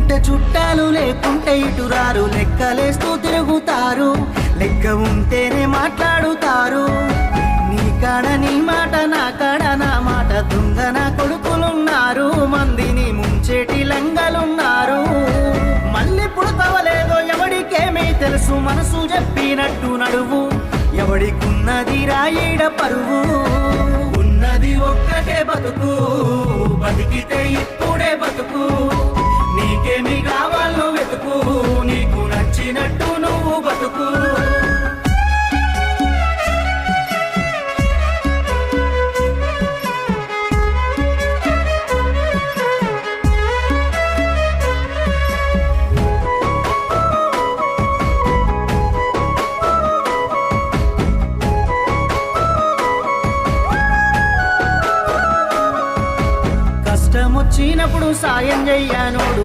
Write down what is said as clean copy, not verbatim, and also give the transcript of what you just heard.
ఉంటే చుట్టాలు లేకుంటే ఇటురారు లెక్కలేస్తూ తిరుగుతారు లెక్క ఉంటేనే మాట్లాడుతారు నీ కాడ నీ మాట నా కాడ నా మాట దొంగ నా కొడుకులున్నారు మందిని ముంచేటి లంగలున్నారు మళ్ళీ పుడతవలేదో ఎవడికేమీ తెలుసు మనసు చెప్పినట్టు నడువు ఎవడికున్నది రాయిడ పరువు ఉన్నది ఒక్కటే బతుకు బతికితే ఇప్పుడే బతుకు నీకేమి కావాలో వెతుకు నీకు నచ్చినట్టు నువ్వు బతుకు కష్టమొచ్చినప్పుడు సాయం చెయ్యనోడు